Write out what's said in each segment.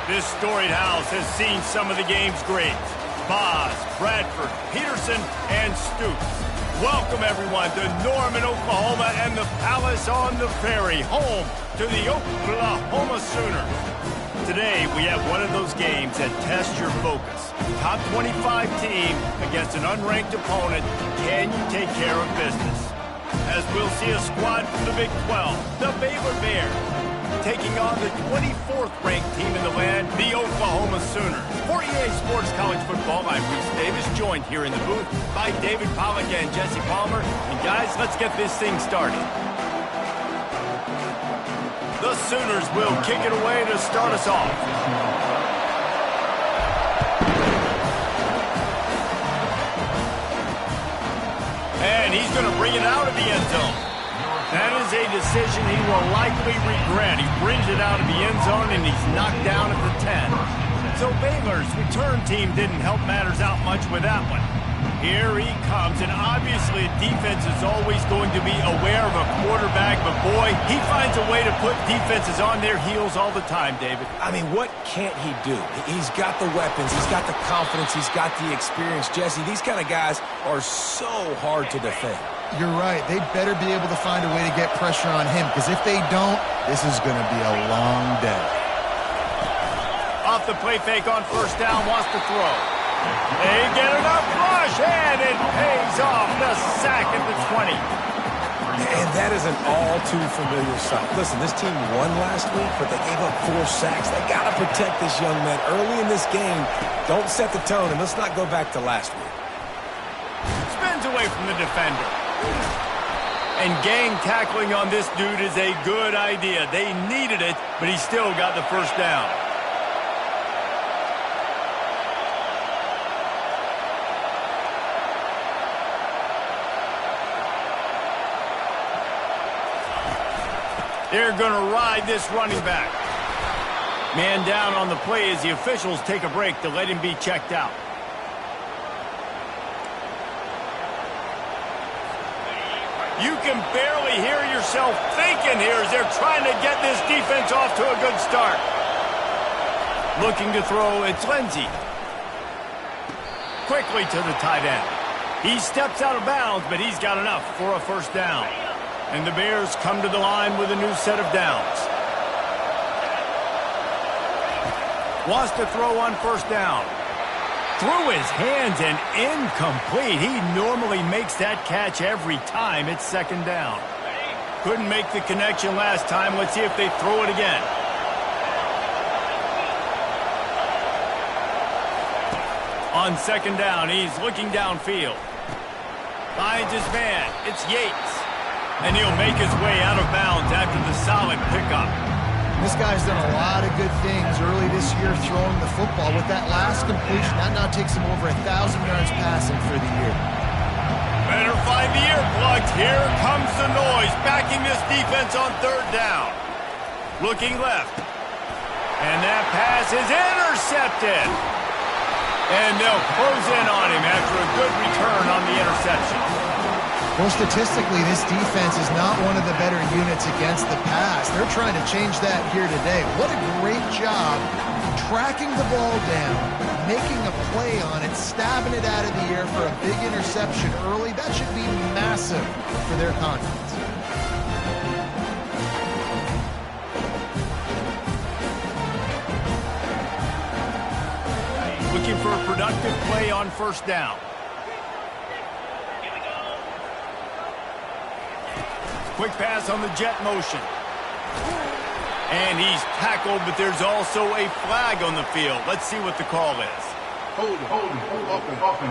This storied house has seen some of the game's greats. Boz, Bradford, Peterson, and Stoops. Welcome, everyone, to Norman, Oklahoma, and the Palace on the Ferry, home to the Oklahoma Sooners. Today, we have one of those games that tests your focus. Top 25 team against an unranked opponent. Can you take care of business? As we'll see a squad from the Big 12, the Baylor Bears, taking on the 24th ranked team in the land, the Oklahoma Sooners. For EA Sports College Football, I'm Reese Davis, joined here in the booth by David Pollack and Jesse Palmer. And guys, let's get this thing started. The Sooners will kick it away to start us off. And he's going to bring it out of the end zone. That is a decision he will likely regret. He brings it out of the end zone, and he's knocked down at the 10. So Baylor's return team didn't help matters out much with that one. Here he comes, and obviously defense is always going to be aware of a quarterback, but boy, he finds a way to put defenses on their heels all the time, David. I mean, what can't he do? He's got the weapons, he's got the confidence, he's got the experience. Jesse, these kind of guys are so hard to defend. You're right. They better be able to find a way to get pressure on him, because if they don't, this is going to be a long day. Off the play fake on first down, wants to throw. They get enough rush, and it pays off. The sack at the 20. And that is an all-too-familiar sight. Listen, this team won last week, but they gave up 4 sacks. They got to protect this young man early in this game. Don't set the tone, and let's not go back to last week. Spins away from the defender. And gang tackling on this dude is a good idea. They needed it, but he still got the first down. They're going to ride this running back. Man down on the play as the officials take a break to let him be checked out. You can barely hear yourself thinking here as they're trying to get this defense off to a good start. Looking to throw, it's Lindsey. Quickly to the tight end. He steps out of bounds, but he's got enough for a first down. And the Bears come to the line with a new set of downs. Wants to throw on first down. Through his hands and incomplete. He normally makes that catch every time. It's second down. Couldn't make the connection last time. Let's see if they throw it again. On second down, he's looking downfield. Finds his man. It's Yates. And he'll make his way out of bounds after the solid pickup. This guy's done a lot of good things early this year throwing the football. With that last completion, that now takes him over 1,000 yards passing for the year. Better find the earplugs. Here comes the noise, backing this defense on third down. Looking left. And that pass is intercepted. And they'll close in on him after a good return on the interception. Well, statistically, this defense is not one of the better units against the pass. They're trying to change that here today. What a great job tracking the ball down, making a play on it, stabbing it out of the air for a big interception early. That should be massive for their confidence. Looking for a productive play on first down. Quick pass on the jet motion. And he's tackled, but there's also a flag on the field. Let's see what the call is. Hold open.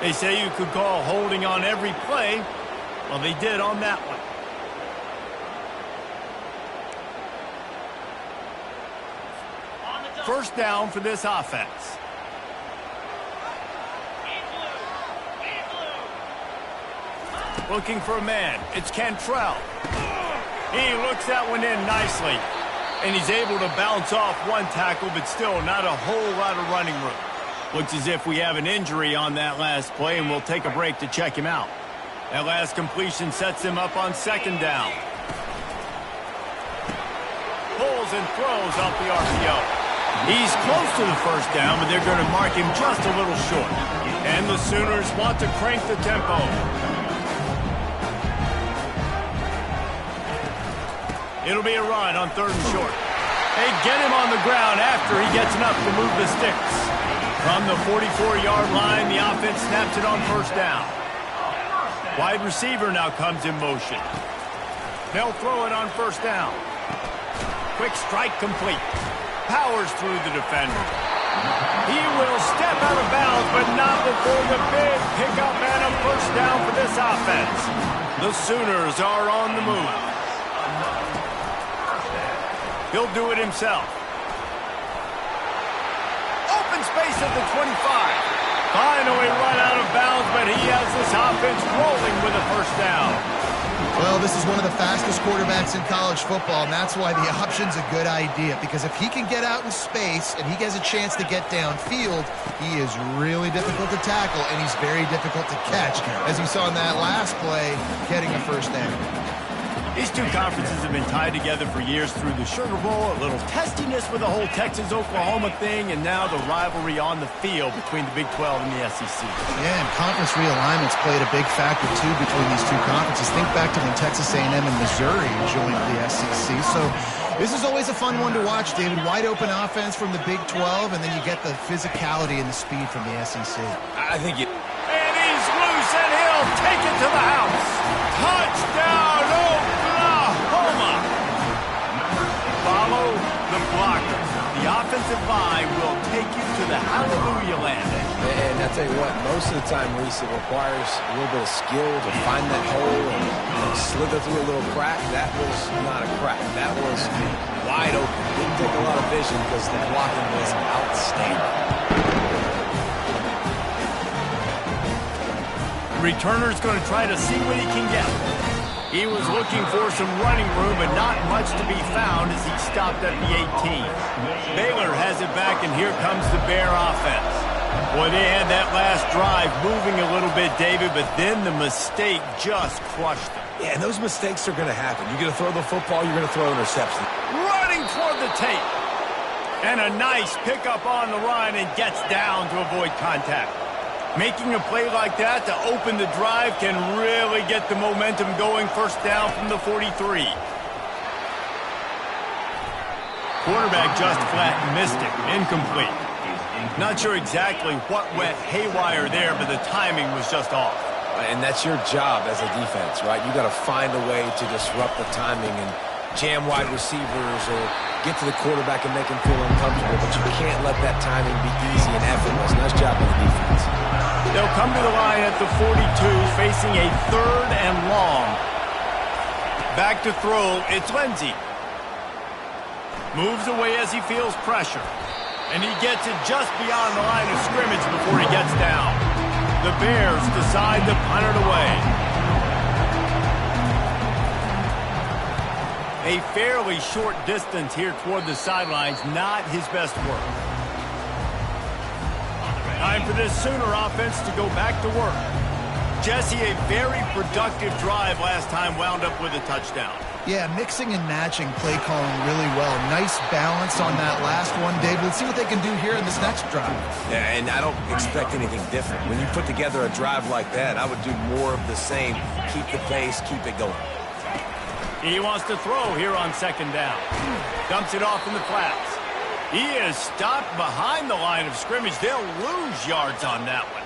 They say you could call holding on every play. Well, they did on that one. First down for this offense. Looking for a man. It's Cantrell. He looks that one in nicely. And he's able to bounce off one tackle, but still not a whole lot of running room. Looks as if we have an injury on that last play, and we'll take a break to check him out. That last completion sets him up on second down. Pulls and throws off the RPO. He's close to the first down, but they're going to mark him just a little short. And the Sooners want to crank the tempo. It'll be a run on 3rd and short. They get him on the ground after he gets enough to move the sticks. From the 44-yard line, the offense snaps it on 1st down. Wide receiver now comes in motion. They'll throw it on 1st down. Quick strike complete. Powers through the defender. He will step out of bounds, but not before the big pickup and a 1st down for this offense. The Sooners are on the move. He'll do it himself. Open space at the 25. Finally run out of bounds, but he has this offense rolling with a 1st down. Well, this is one of the fastest quarterbacks in college football, and that's why the option's a good idea, because if he can get out in space and he gets a chance to get downfield, he is really difficult to tackle, and he's very difficult to catch, as you saw in that last play, getting a 1st down. These two conferences have been tied together for years through the Sugar Bowl, a little testiness with the whole Texas-Oklahoma thing, and now the rivalry on the field between the Big 12 and the SEC. Yeah, and conference realignments played a big factor, too, between these two conferences. Think back to when Texas A&M and Missouri joined the SEC. So this is always a fun one to watch, David. Wide-open offense from the Big 12, and then you get the physicality and the speed from the SEC. I think it... And he's loose, and he'll take it to the house. Touchdown, Oklahoma! Follow the blockers. The offensive line will take you to the hallelujah landing. And I tell you what, most of the time, Reese, it requires a little bit of skill to find that hole and slither through a little crack. That was not a crack. That was wide open. Didn't take a lot of vision because the blocking was outstanding. Returner's going to try to see what he can get. He was looking for some running room, but not much to be found as he stopped at the 18. Baylor has it back, and here comes the Bear offense. Boy, they had that last drive moving a little bit, David, but then the mistake just crushed them. Yeah, and those mistakes are going to happen. You're going to throw the football, you're going to throw an interception. Running toward the tape. And a nice pickup on the run and gets down to avoid contact. Making a play like that to open the drive can really get the momentum going. 1st down from the 43. Quarterback just flat missed it. Incomplete. Not sure exactly what went haywire there, but the timing was just off. And that's your job as a defense, right? You got to find a way to disrupt the timing and jam wide receivers or get to the quarterback and make him feel uncomfortable, but you can't let that timing be easy and effortless. Nice job by the defense. They'll come to the line at the 42, facing a 3rd and long. Back to throw, it's Lindsey. Moves away as he feels pressure. And he gets it just beyond the line of scrimmage before he gets down. The Bears decide to punt it away. A fairly short distance here toward the sidelines, not his best work. Time for this Sooner offense to go back to work. Jesse, a very productive drive last time, wound up with a touchdown. Yeah, mixing and matching play calling really well. Nice balance on that last one, David. Let's see what they can do here in this next drive. Yeah, and I don't expect anything different. When you put together a drive like that, I would do more of the same. Keep the pace, keep it going. He wants to throw here on 2nd down. Dumps it off in the flats. He is stopped behind the line of scrimmage. They'll lose yards on that one.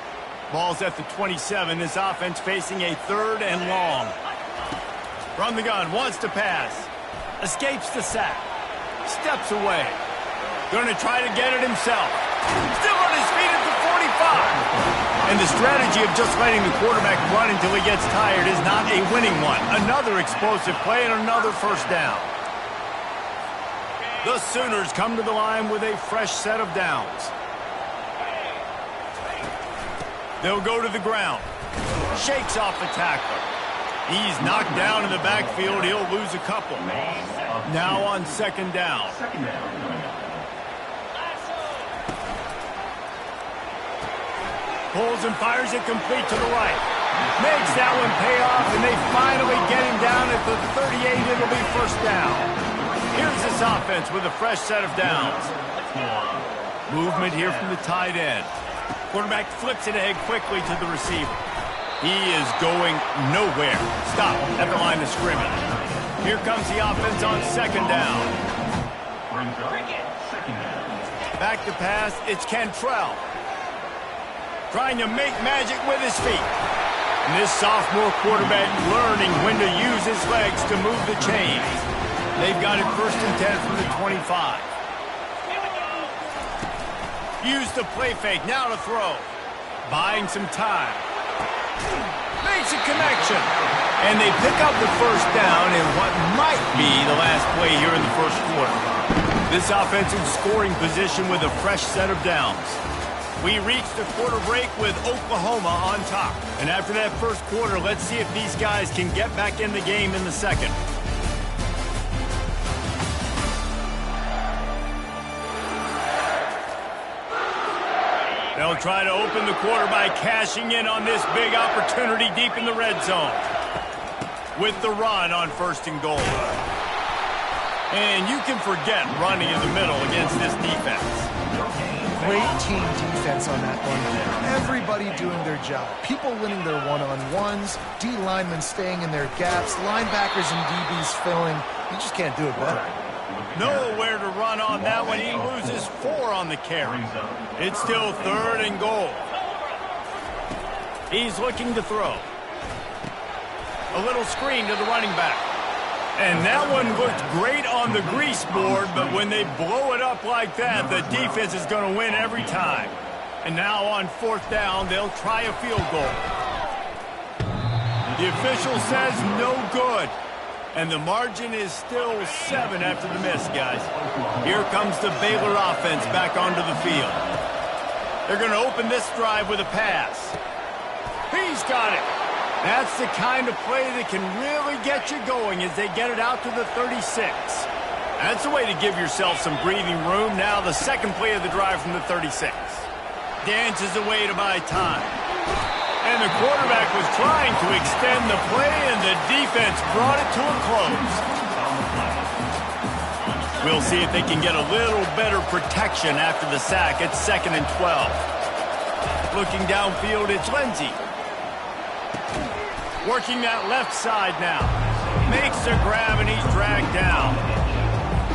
Ball's at the 27. This offense facing a 3rd and long. From the gun, wants to pass. Escapes the sack. Steps away. Going to try to get it himself. Still on his feet at the 45. And the strategy of just letting the quarterback run until he gets tired is not a winning one. Another explosive play and another 1st down. The Sooners come to the line with a fresh set of downs. They'll go to the ground. Shakes off the tackler. He's knocked down in the backfield. He'll lose a couple. Now on 2nd down. Pulls and fires it complete to the right. Makes that one pay off, and they finally get him down at the 38. It'll be 1st down. Here's the this offense with a fresh set of downs. Movement here from the tight end. Quarterback flips it ahead quickly to the receiver. He is going nowhere. Stop at the line of scrimmage. Here comes the offense on second down. Back to pass, it's Cantrell. Trying to make magic with his feet. And this sophomore quarterback learning when to use his legs to move the chains. They've got it 1st and 10 from the 25. Use the play fake, now to throw. Buying some time. Makes a connection. And they pick up the first down in what might be the last play here in the first quarter. This offense in scoring position with a fresh set of downs. We reached the quarter break with Oklahoma on top. And after that first quarter, let's see if these guys can get back in the game in the second. They'll try to open the quarter by cashing in on this big opportunity deep in the red zone. With the run on 1st and goal. And you can forget running in the middle against this defense. Great team defense on that one. Everybody doing their job. People winning their one-on-ones, D linemen staying in their gaps, linebackers and DBs filling. You just can't do it better. Nowhere to run on that one. He loses 4 on the carry. It's still 3rd and goal. He's looking to throw. A little screen to the running back. And that one looked great on the grease board, but when they blow it up like that, the defense is going to win every time. And now on 4th down, they'll try a field goal. The official says no good. And the margin is still 7 after the miss, guys. Here comes the Baylor offense back onto the field. They're going to open this drive with a pass. He's got it. That's the kind of play that can really get you going as they get it out to the 36. That's a way to give yourself some breathing room. Now the second play of the drive from the 36. Dances away to buy time. And the quarterback was trying to extend the play, and the defense brought it to a close. We'll see if they can get a little better protection after the sack. It's 2nd and 12. Looking downfield, it's Lindsey. Working that left side now. Makes a grab, and he's dragged down.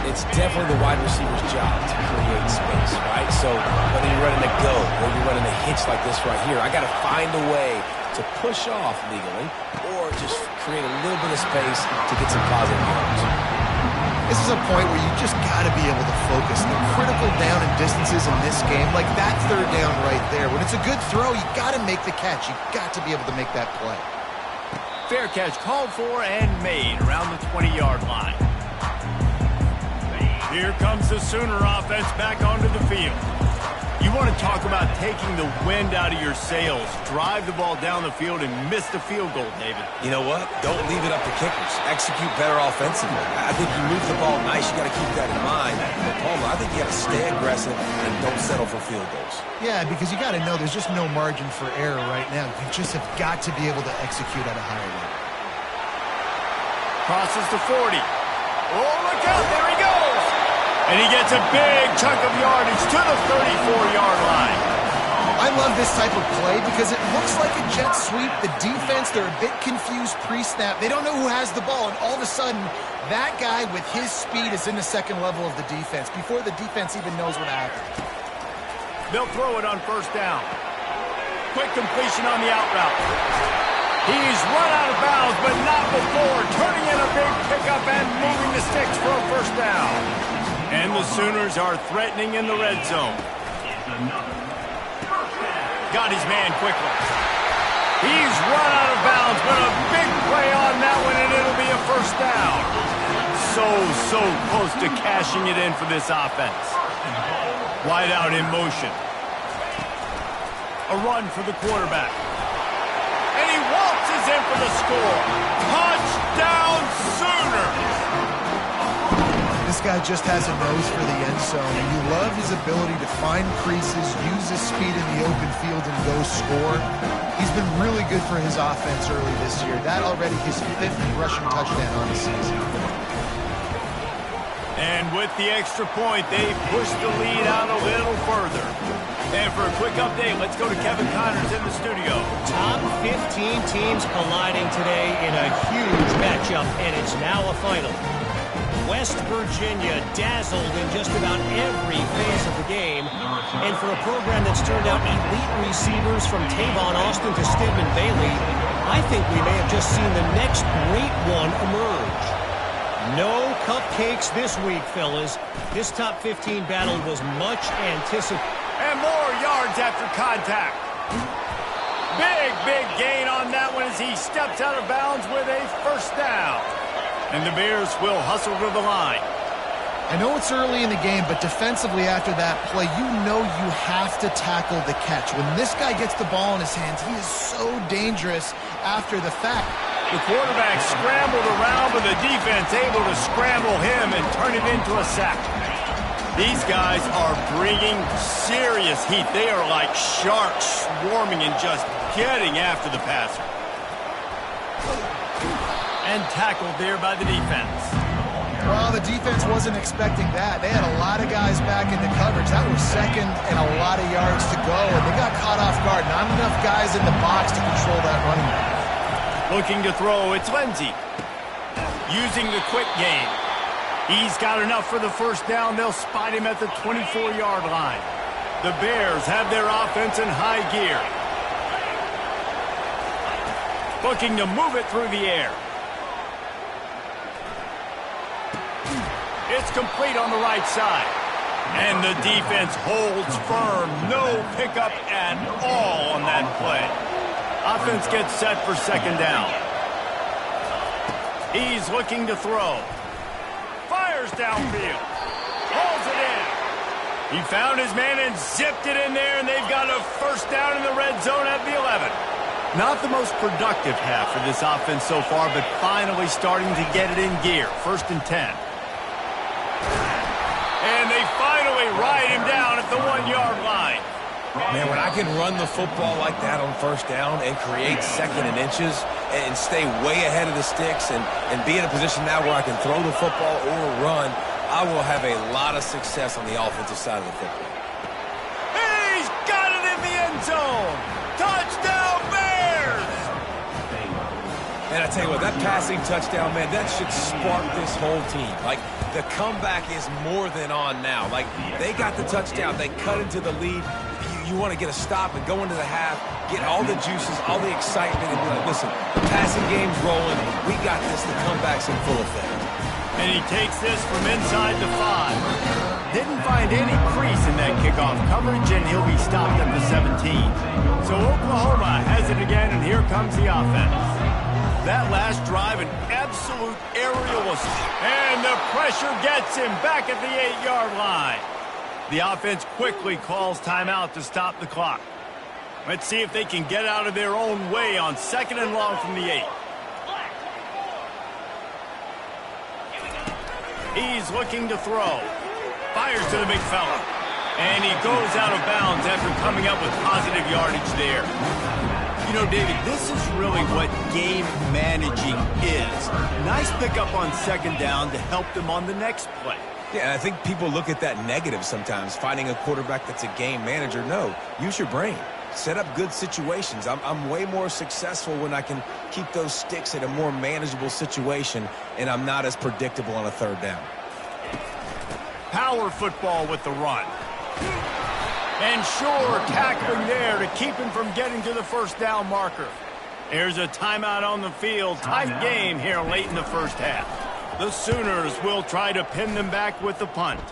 It's definitely the wide receiver's job to create space, right? So whether you're running a go or you're running a hitch like this right here, I got to find a way to push off legally or just create a little bit of space to get some positive yards. This is a point where you just got to be able to focus. The critical down and distances in this game, like that 3rd down right there. When it's a good throw, you got to make the catch. You got to be able to make that play. Fair catch called for and made around the 20-yard line. Here comes the Sooner offense back onto the field. You want to talk about taking the wind out of your sails. Drive the ball down the field and miss the field goal, David. You know what? Don't leave it up to kickers. Execute better offensively. I think you move the ball nice. You got to keep that in mind. But Palmer, I think you got to stay aggressive and don't settle for field goals. Yeah, because you got to know there's just no margin for error right now. You just have got to be able to execute at a higher level. Crosses to 40. Oh, look out. There he goes. And he gets a big chunk of yardage to the 34-yard line. I love this type of play because it looks like a jet sweep. The defense, they're a bit confused pre-snap. They don't know who has the ball, and all of a sudden, that guy with his speed is in the second level of the defense before the defense even knows what happened. They'll throw it on 1st down. Quick completion on the out route. He's run out of bounds, but not before. Turning in a big pickup and moving the sticks for a 1st down. And the Sooners are threatening in the red zone. Got his man quickly. He's run out of bounds, but a big play on that one, and it'll be a 1st down. So close to cashing it in for this offense. Wide out in motion. A run for the quarterback. And he waltzes in for the score. Touchdown Sooners! This guy just has a nose for the end zone, and you love his ability to find creases, use his speed in the open field, and go score. He's been really good for his offense early this year. That already his 5th rushing touchdown on the season. And with the extra point, they push the lead out a little further. And for a quick update, let's go to Kevin Connors in the studio. Top 15 teams colliding today in a huge matchup, and it's now a final. West Virginia dazzled in just about every phase of the game. And for a program that's turned out elite receivers from Tavon Austin to Stedman Bailey, I think we may have just seen the next great one emerge. No cupcakes this week, fellas. This top 15 battle was much anticipated. And more yards after contact. Big gain on that one as he steps out of bounds with a first down. And the Bears will hustle to the line. I know it's early in the game, but defensively after that play, you know you have to tackle the catch. When this guy gets the ball in his hands, he is so dangerous after the fact. The quarterback scrambled around, but the defense able to scramble him and turn it into a sack. These guys are bringing serious heat. They are like sharks swarming and just getting after the passer. And tackled there by the defense. Well, the defense wasn't expecting that. They had a lot of guys back in the coverage. That was second and a lot of yards to go, and they got caught off guard. Not enough guys in the box to control that running back. Looking to throw, it's Lindsey. Using the quick game. He's got enough for the first down. They'll spot him at the 24-yard line. The Bears have their offense in high gear. Looking to move it through the air. It's complete on the right side. And the defense holds firm. No pickup at all on that play. Offense gets set for second down. He's looking to throw. Fires downfield. Pulls it in. He found his man and zipped it in there, and they've got a first down in the red zone at the 11. Not the most productive half for this offense so far, but finally starting to get it in gear. First and 10. And they finally ride him down at the 1-yard line. Man, when I can run the football like that on first down and create second and inches and stay way ahead of the sticks and be in a position now where I can throw the football or run, I will have a lot of success on the offensive side of the football. He's got it in the end zone. Touchdown, Bears! And I tell you what, that passing touchdown, man, that should spark this whole team. Like, the comeback is more than on now. Like, they got the touchdown. They cut into the lead. You want to get a stop and go into the half, get all the juices, all the excitement, and be like, listen, the passing game's rolling. We got this. The comeback's in full effect. And he takes this from inside the 5. Didn't find any crease in that kickoff coverage, and he'll be stopped at the 17. So Oklahoma has it again, and here comes the offense. That last drive, an absolute aerial assault. And the pressure gets him back at the 8-yard line. The offense quickly calls timeout to stop the clock. Let's see if they can get out of their own way on second and long from the 8. He's looking to throw. Fires to the big fella. And he goes out of bounds after coming up with positive yardage there. You know, David, this is really what game managing is. Nice pickup on second down to help them on the next play. Yeah, and I think people look at that negative sometimes, finding a quarterback that's a game manager. No, use your brain. Set up good situations. I'm way more successful when I can keep those sticks at a more manageable situation, and I'm not as predictable on a third down. Power football with the run. And sure, tackling there to keep him from getting to the first down marker. There's a timeout on the field. Tight game here late in the first half. The Sooners will try to pin them back with the punt.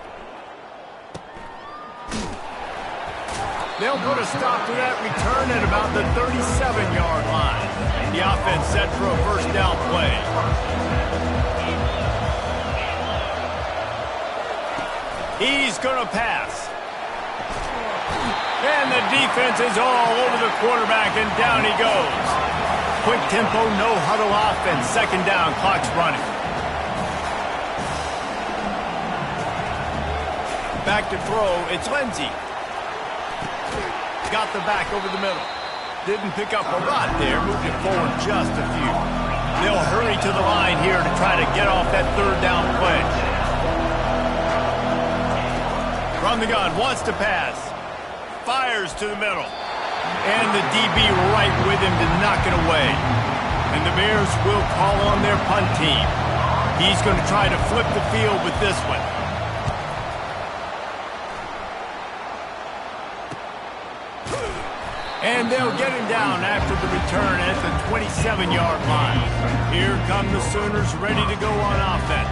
They'll put a stop to that return at about the 37-yard line. The offense set for a first down play. He's going to pass. And the defense is all over the quarterback, and down he goes. Quick tempo, no huddle offense. Second down, clock's running. Back to throw, it's Lindsey. Got the back over the middle. Didn't pick up a lot there, moved it forward just a few. They'll hurry to the line here to try to get off that third down play. From the gun, wants to pass. Fires to the middle. And the DB right with him to knock it away. And the Bears will call on their punt team. He's going to try to flip the field with this one. And they'll get him down after the return at the 27-yard line. Here come the Sooners ready to go on offense.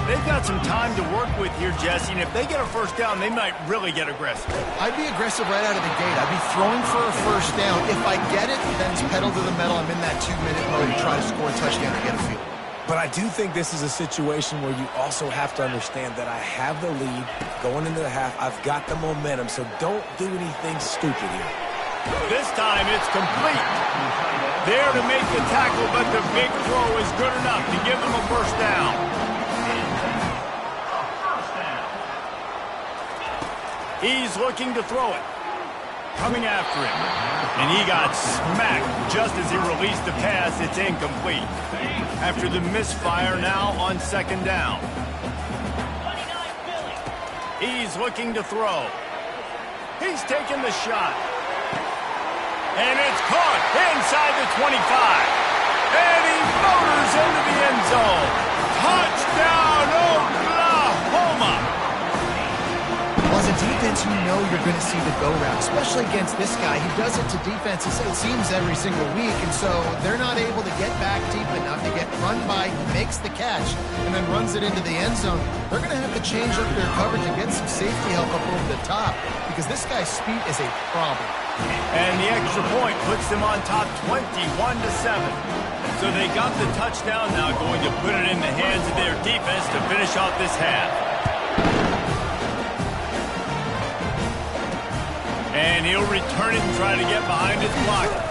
They've got some time to work with here, Jesse, and if they get a first down, they might really get aggressive. I'd be aggressive right out of the gate. I'd be throwing for a first down. If I get it, then it's pedal to the metal. I'm in that 2-minute mode to try to score a touchdown and get a field. But I do think this is a situation where you also have to understand that I have the lead going into the half. I've got the momentum, so don't do anything stupid here. This time it's complete. There to make the tackle, but the big throw is good enough to give them a first down. He's looking to throw it. Coming after him. And he got smacked just as he released the pass. It's incomplete. After the misfire, now on second down. He's looking to throw. He's taking the shot. And it's caught inside the 25. And he motors into the end zone. Touchdown, Oklahoma! Well, as a defense, you know you're going to see the go route, especially against this guy. He does it to defenses, it seems, every single week, and so they're not able to get back deep enough to get run by, makes the catch, and then runs it into the end zone. They're going to have to change up their coverage and get some safety help up over the top because this guy's speed is a problem. And the extra point puts them on top 21-7. So they got the touchdown, now going to put it in the hands of their defense to finish off this half. And he'll return it and try to get behind his blockers.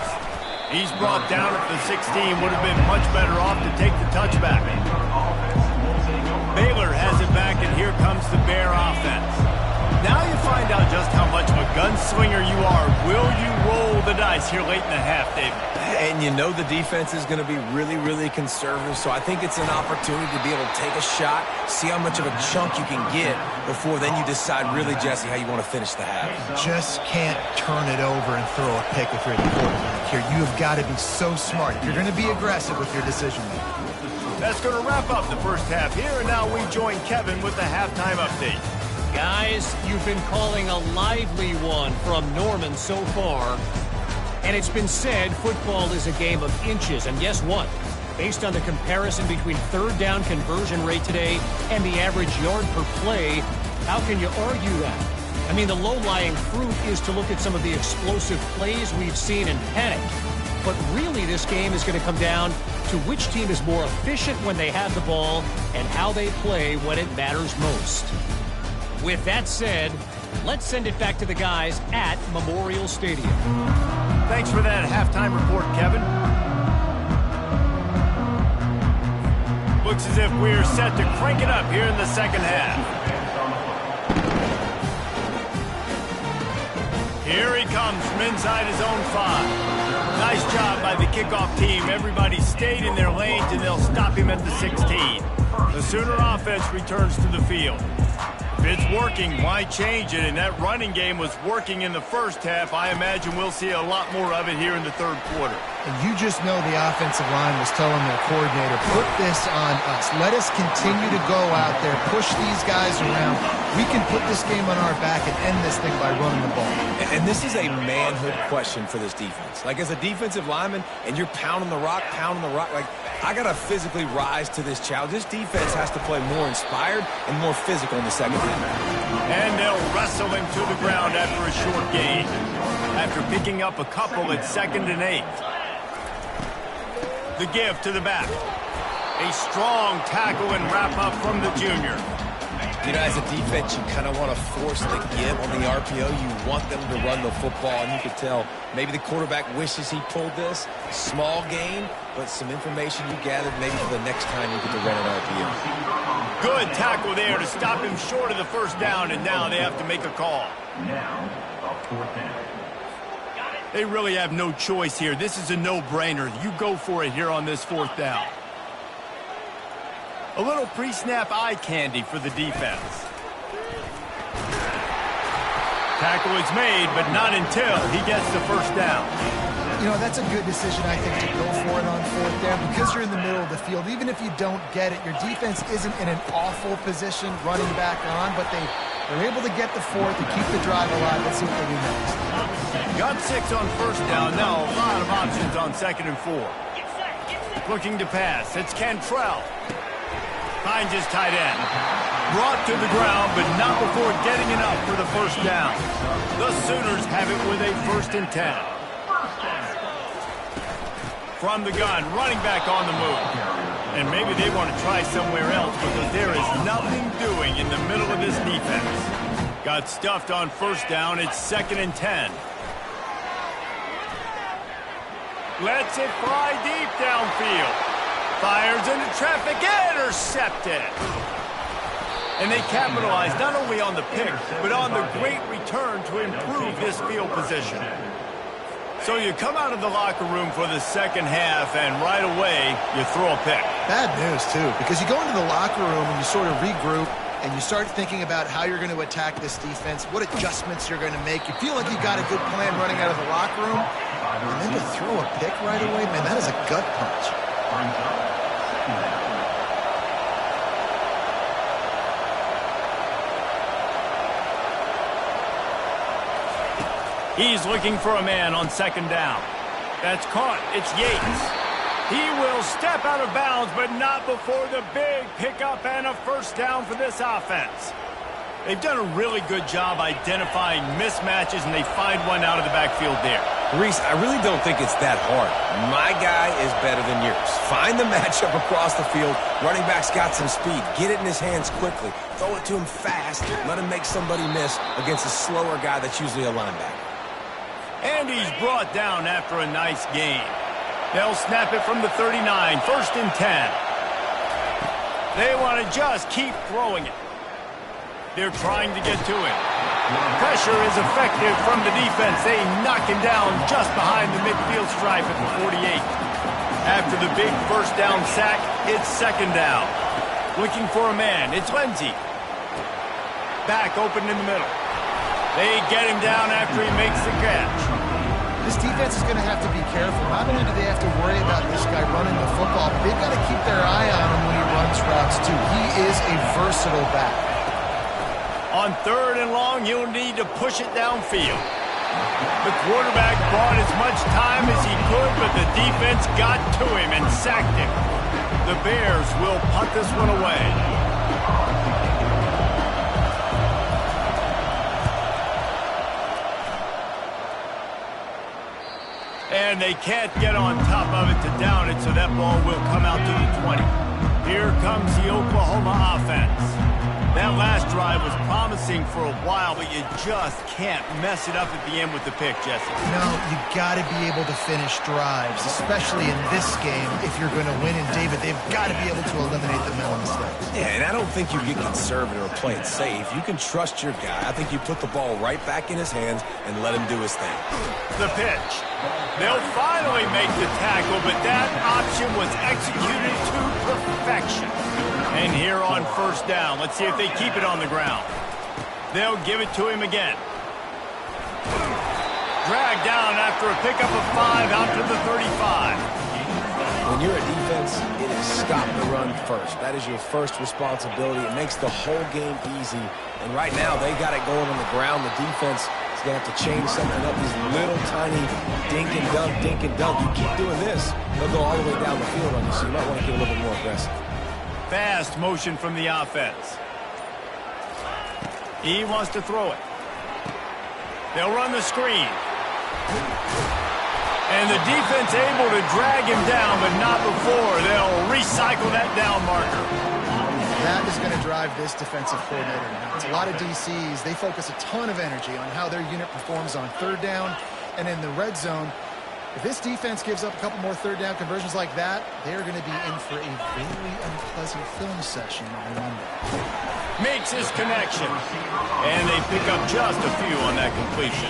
He's brought down at the 16, would have been much better off to take the touchback. Baylor has it back, and here comes the Bear offense. Now you find out just how much of a gunslinger you are. Will you roll the dice here late in the half, David? And you know the defense is going to be really, really conservative, so I think it's an opportunity to be able to take a shot, see how much of a chunk you can get before then you decide really, Jesse, how you want to finish the half. Just can't turn it over and throw a pick if you're the quarterback here. You have got to be so smart. You're going to be aggressive with your decision-making. That's going to wrap up the first half here, and now we join Kevin with the halftime update. Guys, you've been calling a lively one from Norman so far. And it's been said football is a game of inches. And guess what? Based on the comparison between third down conversion rate today and the average yard per play, how can you argue that? I mean, the low-lying fruit is to look at some of the explosive plays we've seen and panic. But really, this game is going to come down to which team is more efficient when they have the ball and how they play when it matters most. With that said, let's send it back to the guys at Memorial Stadium. Thanks for that halftime report, Kevin. Looks as if we're set to crank it up here in the second half. Here he comes from inside his own 5. Nice job by the kickoff team. Everybody stayed in their lanes, and they'll stop him at the 16. The Sooner offense returns to the field. If it's working, why change it? And that running game was working in the first half. I imagine we'll see a lot more of it here in the third quarter. And you just know the offensive line was telling their coordinator, put this on us. Let us continue to go out there, push these guys around. We can put this game on our back and end this thing by running the ball. And this is a manhood question for this defense. Like, as a defensive lineman, and you're pounding the rock, like, I got to physically rise to this challenge. This defense has to play more inspired and more physical in the second half. And they'll wrestle him to the ground after a short gain. After picking up a couple at 2nd and 8. The give to the back. A strong tackle and wrap up from the junior. You know, as a defense, you kind of want to force the give on the RPO. You want them to run the football, and you could tell maybe the quarterback wishes he pulled this. Small gain, but some information you gathered maybe for the next time you get to run an RPO. Good tackle there to stop him short of the first down, and now they have to make a call. Now, fourth down. They really have no choice here. This is a no-brainer. You go for it here on this 4th down. A little pre-snap eye candy for the defense. Tackle is made, but not until he gets the first down. You know, that's a good decision, I think, to go for it on fourth down because you're in the middle of the field. Even if you don't get it, your defense isn't in an awful position running back on, but they're able to get the fourth and keep the drive alive. Let's see what they do next. Got 6 on first down. Now a lot of options on 2nd and 4. Looking to pass. It's Cantrell. Finds his tight end. Brought to the ground, but not before getting enough for the first down. The Sooners have it with a 1st and 10. From the gun, running back on the move. And maybe they want to try somewhere else because there is nothing doing in the middle of this defense. Got stuffed on first down. It's 2nd and 10. Lets it fly deep downfield. Fires into traffic. Intercepted. And they capitalize not only on the pick, but on the great return to improve this field position. So you come out of the locker room for the second half, and right away, you throw a pick. Bad news, too, because you go into the locker room and you sort of regroup, and you start thinking about how you're going to attack this defense, what adjustments you're going to make. You feel like you got a good plan running out of the locker room, and then to throw a pick right away, man, that is a gut punch. He's looking for a man on 2nd down. That's caught. It's Yates. He will step out of bounds, but not before the big pickup and a first down for this offense. They've done a really good job identifying mismatches, and they find one out of the backfield there. Reese, I really don't think it's that hard. My guy is better than yours. Find the matchup across the field. Running back's got some speed. Get it in his hands quickly. Throw it to him fast. Let him make somebody miss against a slower guy that's usually a linebacker. And he's brought down after a nice gain. They'll snap it from the 39, 1st and 10. They want to just keep throwing it. They're trying to get to him. Pressure is effective from the defense. They knock him down just behind the midfield stripe at the 48. After the big first down sack, it's 2nd down. Looking for a man. It's Lindsey. Back open in the middle. They get him down after he makes the catch. This defense is going to have to be careful. Not only do they have to worry about this guy running the football, but they've got to keep their eye on him when he runs routes, too. He is a versatile back. On 3rd and long, you'll need to push it downfield. The quarterback bought as much time as he could, but the defense got to him and sacked him. The Bears will punt this one away. And they can't get on top of it to down it, so that ball will come out to the 20. Here comes the Oklahoma offense. That last drive was promising for a while, but you just can't mess it up at the end with the pick, Jesse. No, you got to be able to finish drives, especially in this game. If you're going to win in David, they've got to be able to eliminate the mental mistakes. Yeah, and I don't think you get conservative or play it safe. You can trust your guy. I think you put the ball right back in his hands and let him do his thing. The pitch. They'll finally make the tackle, but that option was executed to perfection. And here on 1st down, let's see if they keep it on the ground. They'll give it to him again. Dragged down after a pickup of 5 out to the 35. When you're a defense, it is stop the run first. That is your first responsibility. It makes the whole game easy. And right now, they got it going on the ground. The defense is going to have to change something up. These little tiny dink and dunk, dink and dunk. You keep doing this, they'll go all the way down the field on you, so you might want to get a little bit more aggressive. Fast motion from the offense. He wants to throw it. They'll run the screen. And the defense able to drag him down, but not before. They'll recycle that down marker. That is going to drive this defensive coordinator nuts. A lot of DCs, they focus a ton of energy on how their unit performs on 3rd down and in the red zone. If this defense gives up a couple more 3rd down conversions like that, they're going to be in for a very unpleasant film session on Monday. Makes his connection. And they pick up just a few on that completion.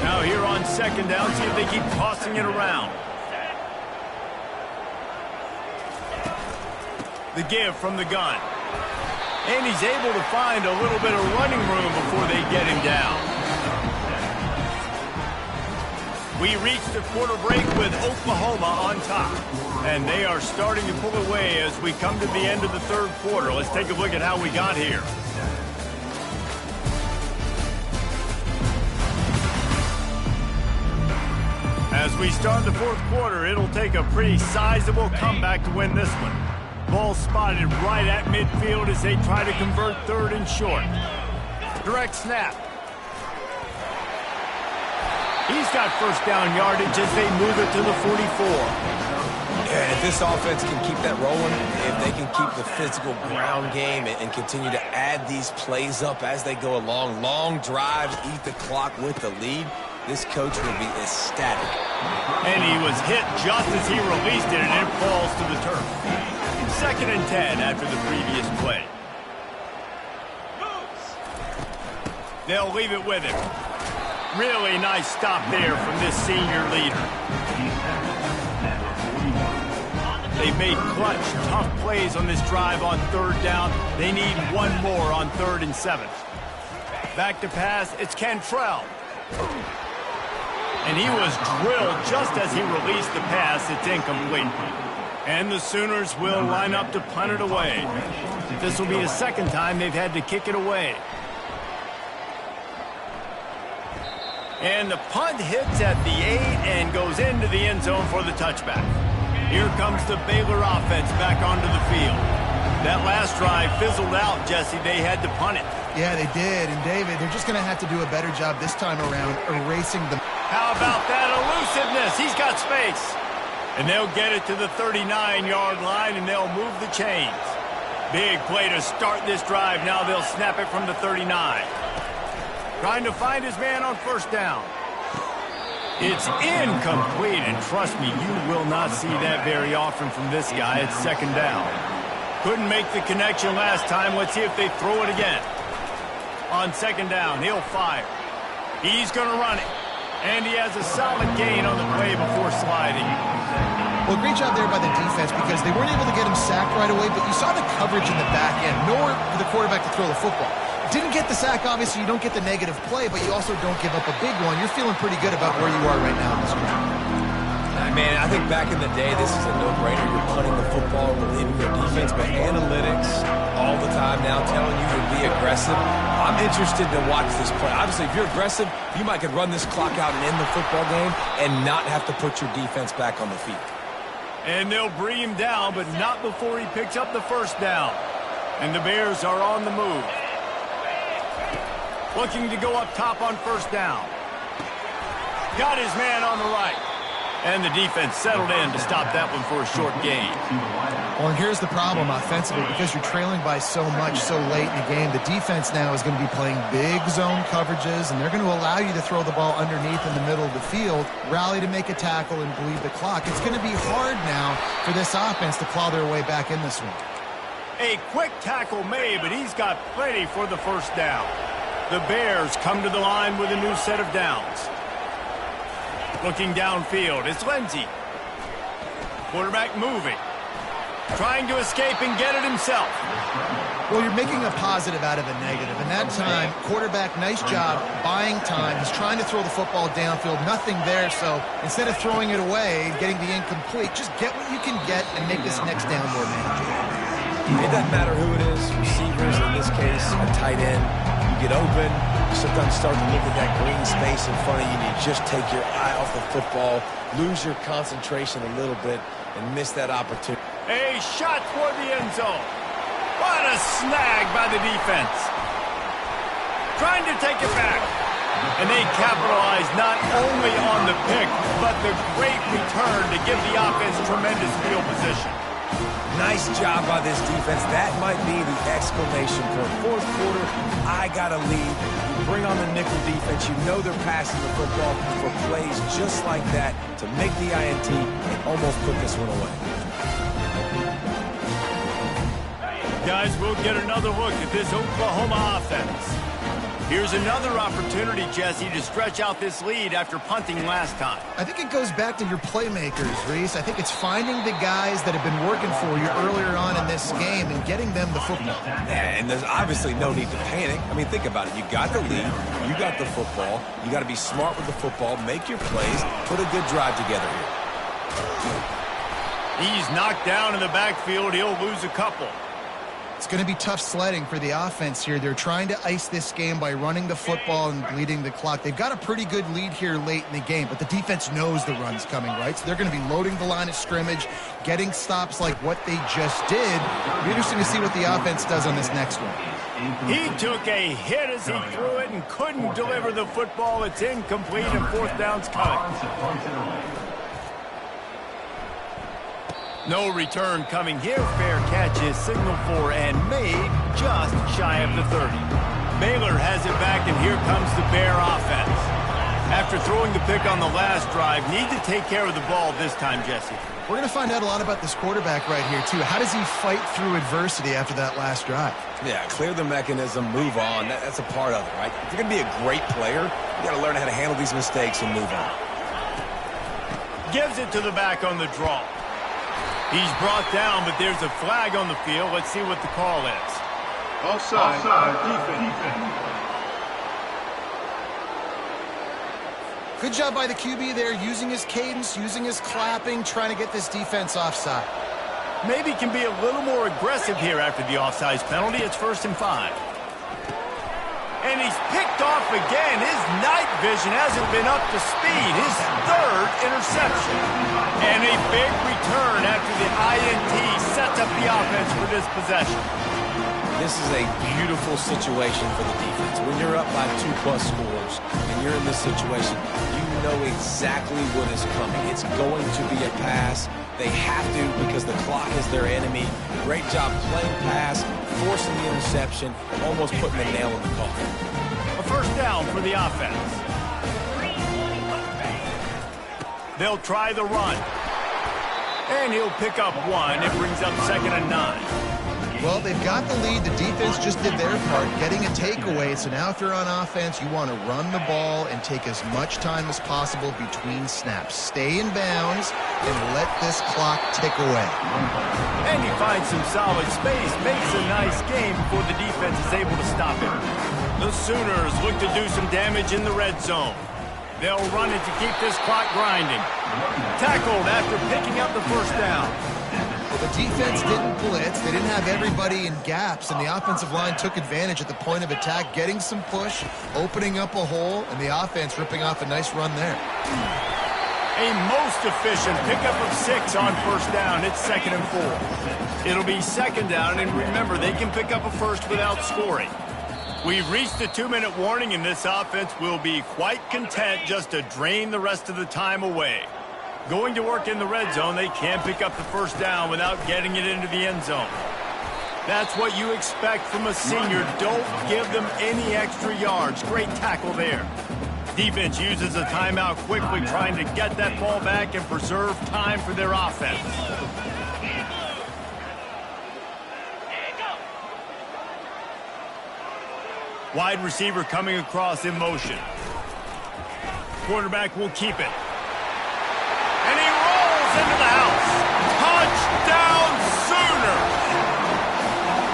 Now here on 2nd down, see if they keep tossing it around. The give from the gun. And he's able to find a little bit of running room before they get him down. We reach the quarter break with Oklahoma on top. And they are starting to pull away as we come to the end of the third quarter. Let's take a look at how we got here. As we start the fourth quarter, it'll take a pretty sizable comeback to win this one. Ball spotted right at midfield as they try to convert third and short. Direct snap. He's got first down yardage as they move it to the 44. Yeah, if this offense can keep that rolling, if they can keep the physical ground game and continue to add these plays up as they go along, long drives, eat the clock with the lead, this coach will be ecstatic. And he was hit just as he released it, and it falls to the turf. 2nd and 10 after the previous play. They'll leave it with him. Really nice stop there from this senior leader. They've made clutch, tough plays on this drive on 3rd down. They need one more on 3rd and 7. Back to pass, it's Cantrell. And he was drilled just as he released the pass. It's incomplete. And the Sooners will line up to punt it away. This will be the 2nd time they've had to kick it away. And the punt hits at the 8 and goes into the end zone for the touchback. Here comes the Baylor offense back onto the field. That last drive fizzled out, Jesse. They had to punt it. Yeah, they did. And, David, they're just going to have to do a better job this time around erasing the... How about that elusiveness? He's got space. And they'll get it to the 39-yard line, and they'll move the chains. Big play to start this drive. Now they'll snap it from the 39. Trying to find his man on 1st down. It's incomplete, and trust me, you will not see that very often from this guy. It's 2nd down. Couldn't make the connection last time. Let's see if they throw it again. On 2nd down, he'll fire. He's going to run it. And he has a solid gain on the play before sliding. Well, great job there by the defense because they weren't able to get him sacked right away, but you saw the coverage in the back end. Nowhere for the quarterback to throw the football. Didn't get the sack, obviously. You don't get the negative play, but you also don't give up a big one. You're feeling pretty good about where you are right now in this game. Man, I think back in the day, this is a no-brainer. You're punting the football, relieving your defense, but analytics all the time now telling you to be aggressive. I'm interested to watch this play. Obviously, if you're aggressive, you might could run this clock out and end the football game and not have to put your defense back on the field. And they'll bring him down, but not before he picks up the 1st down. And the Bears are on the move. Looking to go up top on 1st down. Got his man on the right. And the defense settled in to stop that one for a short gain. Well, and here's the problem offensively. Because you're trailing by so much so late in the game, the defense now is going to be playing big zone coverages, and they're going to allow you to throw the ball underneath in the middle of the field, rally to make a tackle, and bleed the clock. It's going to be hard now for this offense to claw their way back in this one. A quick tackle made, but he's got plenty for the 1st down. The Bears come to the line with a new set of downs. Looking downfield, it's Lindsey. Quarterback moving. Trying to escape and get it himself. Well, you're making a positive out of a negative. And that time, quarterback, nice job, buying time. He's trying to throw the football downfield. Nothing there, so instead of throwing it away, getting the incomplete, just get what you can get and make this next down more manageable. It doesn't matter who it is, receivers, in this case, a tight end. You get open, you sometimes start to look at that green space in front of you, and you just take your eye off the football, lose your concentration a little bit, and miss that opportunity. A shot toward the end zone. What a snag by the defense. Trying to take it back. And they capitalize not only on the pick, but the great return to give the offense tremendous field position. Nice job by this defense. That might be the exclamation point. Fourth quarter, I got to lead. You bring on the nickel defense. You know they're passing the football for plays just like that to make the INT and almost put this one away. Guys, we'll get another look at this Oklahoma offense. Here's another opportunity, Jesse, to stretch out this lead after punting last time. I think it goes back to your playmakers, Reese. I think it's finding the guys that have been working for you earlier on in this game and getting them the football. Yeah, and there's obviously no need to panic. I mean, think about it. You got the lead. You got the football. You got to be smart with the football, make your plays, put a good drive together here. He's knocked down in the backfield. He'll lose a couple. It's going to be tough sledding for the offense here. They're trying to ice this game by running the football and bleeding the clock. They've got a pretty good lead here late in the game, but the defense knows the run's coming, right? So they're going to be loading the line of scrimmage, getting stops like what they just did. It'll be interesting to see what the offense does on this next one. He took a hit as he threw it and couldn't deliver the football. It's incomplete and fourth down's coming. No return coming here. Fair catch is signaled for and made just shy of the 30. Baylor has it back, and here comes the Bear offense. After throwing the pick on the last drive, need to take care of the ball this time, Jesse. We're going to find out a lot about this quarterback right here, too. How does he fight through adversity after that last drive? Yeah, clear the mechanism, move on. That's a part of it, right? If you're going to be a great player, you got to learn how to handle these mistakes and move on. Gives it to the back on the draw. He's brought down, but there's a flag on the field. Let's see what the call is. Offside. Defense. Good job by the QB there, using his cadence, using his clapping, trying to get this defense offside. Maybe can be a little more aggressive here after the offsides penalty. It's 1st and 5. And he's picked off again. His night vision hasn't been up to speed. His 3rd interception. And a big return after the INT sets up the offense for this possession. This is a beautiful situation for the defense. When you're up by 2+ scores and you're in this situation, you know exactly what is coming. It's going to be a pass. They have to because the clock is their enemy. Great job playing pass, forcing the interception, almost putting the nail in the coffin. A 1st down for the offense. They'll try the run. And he'll pick up 1. It brings up 2nd and 9. Well, they've got the lead. The defense just did their part, getting a takeaway. So now if you're on offense, you want to run the ball and take as much time as possible between snaps. Stay in bounds and let this clock tick away. And he finds some solid space, makes a nice game before the defense is able to stop him. The Sooners look to do some damage in the red zone. They'll run it to keep this clock grinding. Tackled after picking up the 1st down. Well, the defense didn't blitz. They didn't have everybody in gaps, and the offensive line took advantage at the point of attack, getting some push, opening up a hole, and the offense ripping off a nice run there. A most efficient pickup of 6 on 1st down. It's 2nd and 4. It'll be 2nd down, and remember, they can pick up a 1st without scoring. We've reached the 2-minute warning, and this offense will be quite content just to drain the rest of the time away. Going to work in the red zone, they can't pick up the 1st down without getting it into the end zone. That's what you expect from a senior. Don't give them any extra yards. Great tackle there. Defense uses a timeout quickly, trying to get that ball back and preserve time for their offense. Wide receiver coming across in motion. Quarterback will keep it. And he rolls into the house. Touchdown Sooners!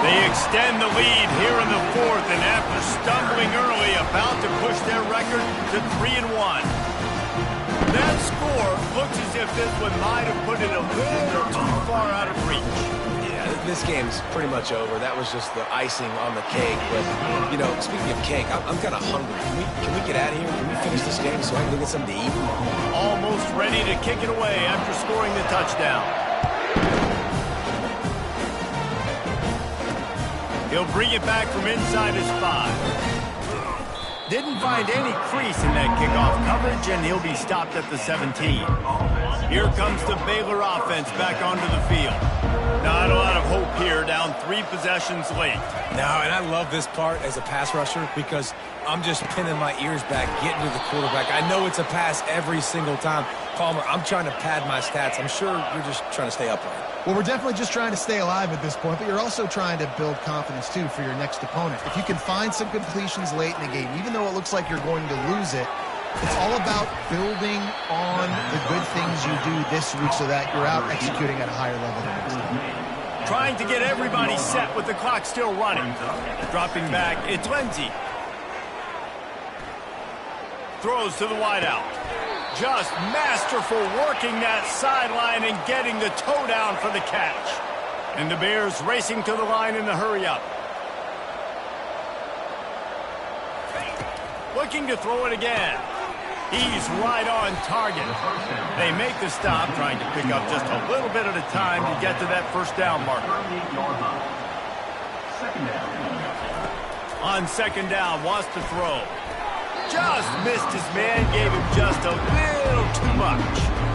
They extend the lead here in the 4th, and after stumbling early, about to push their record to 3-1. That score looks as if this one might have put it a little too far out of reach. Yeah, this game's pretty much over. That was just the icing on the cake. But, you know, speaking of cake, I'm kind of hungry. Can we get out of here? Can we finish this game so I can go get something to eat? Almost ready to kick it away after scoring the touchdown. He'll bring it back from inside his 5. Didn't find any crease in that kickoff coverage, and he'll be stopped at the 17. Here comes the Baylor offense back onto the field. Not a lot of hope here, down 3 possessions late. No, and I love this part as a pass rusher because I'm just pinning my ears back, getting to the quarterback. I know it's a pass every single time. Palmer, I'm trying to pad my stats. I'm sure you're just trying to stay upright. Well, we're definitely just trying to stay alive at this point, but you're also trying to build confidence, too, for your next opponent. If you can find some completions late in the game, even though it looks like you're going to lose it, it's all about building on the good things you do this week so that you're out executing at a higher level the next time. trying to get everybody set with the clock still running. Dropping back, it's Lindsey. Throws to the wideout. Just masterful working that sideline and getting the toe down for the catch. And the Bears racing to the line in the hurry-up. Looking to throw it again. He's right on target. They make the stop, trying to pick up just a little bit at a time to get to that first down marker. On second down, wants to throw. Just missed his man, gave him just a little too much.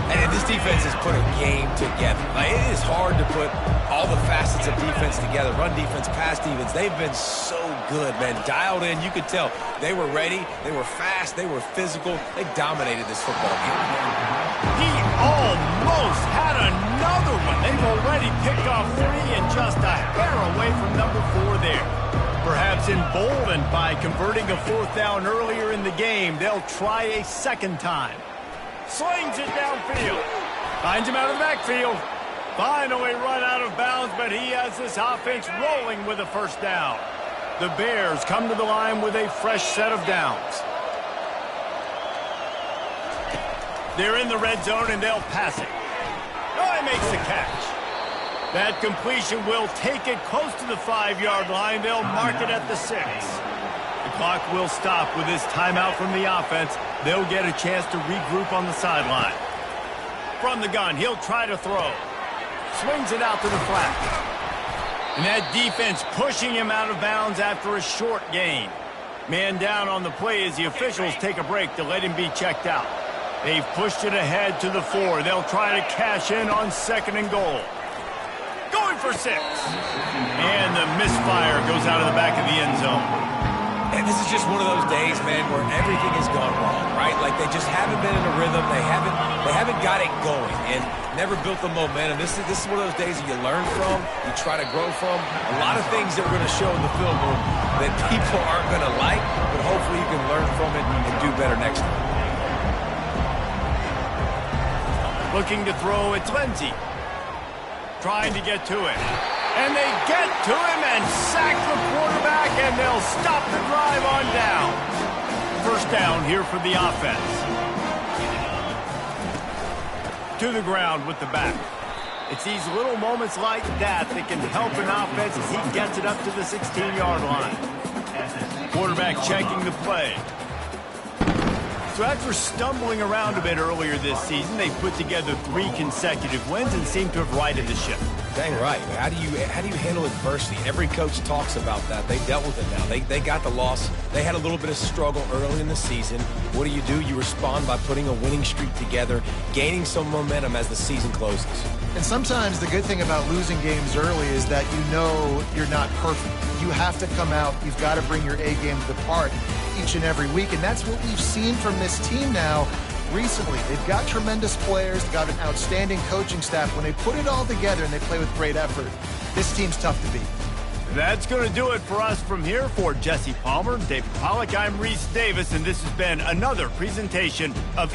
And this defense has put a game together. Like, it is hard to put all the facets of defense together. Run defense, pass defense. They've been so good, man. Dialed in. You could tell they were ready. They were fast. They were physical. They dominated this football game. He almost had another one. They've already picked off 3 and just a hair away from number 4 there. Perhaps emboldened by converting a 4th down earlier in the game, they'll try a second time. Slings it downfield. Finds him out of the backfield. Finally run out of bounds, but he has this offense rolling with a first down. The Bears come to the line with a fresh set of downs. They're in the red zone, and they'll pass it. Oh, he makes the catch. That completion will take it close to the 5-yard line. They'll mark it at the 6. The clock will stop with this timeout from the offense. They'll get a chance to regroup on the sideline. From the gun, he'll try to throw. Swings it out to the flat. And that defense pushing him out of bounds after a short gain. Man down on the play as the officials take a break to let him be checked out. They've pushed it ahead to the 4. They'll try to cash in on 2nd and goal. Going for 6. And the misfire goes out of the back of the end zone. And this is just one of those days, man, where everything has gone wrong, right? Like, they just haven't been in a rhythm. They haven't got it going and never built the momentum. This is one of those days that you learn from, you try to grow from. A lot of things that we're going to show in the film room that people aren't going to like, but hopefully you can learn from it and do better next time. Looking to throw, it's Lindsey. Trying to get to it. And they get to him and sack the quarterback, and they'll stop the drive on down. First down here for the offense. To the ground with the back. It's these little moments like that that can help an offense as he gets it up to the 16-yard line. Quarterback checking the play. So after stumbling around a bit earlier this season, they put together 3 consecutive wins and seem to have righted the ship. Dang right. How do you handle adversity? Every coach talks about that. They dealt with it now. They got the loss. They had a little bit of struggle early in the season. What do? You respond by putting a winning streak together, gaining some momentum as the season closes. And sometimes the good thing about losing games early is that you know you're not perfect. You have to come out. You've got to bring your A game to the part each and every week, and that's what we've seen from this team now recently. They've got tremendous players, got an outstanding coaching staff. When they put it all together and they play with great effort, this team's tough to beat. That's going to do it for us from here. For Jesse Palmer, David Pollack, I'm Reese Davis, and this has been another presentation of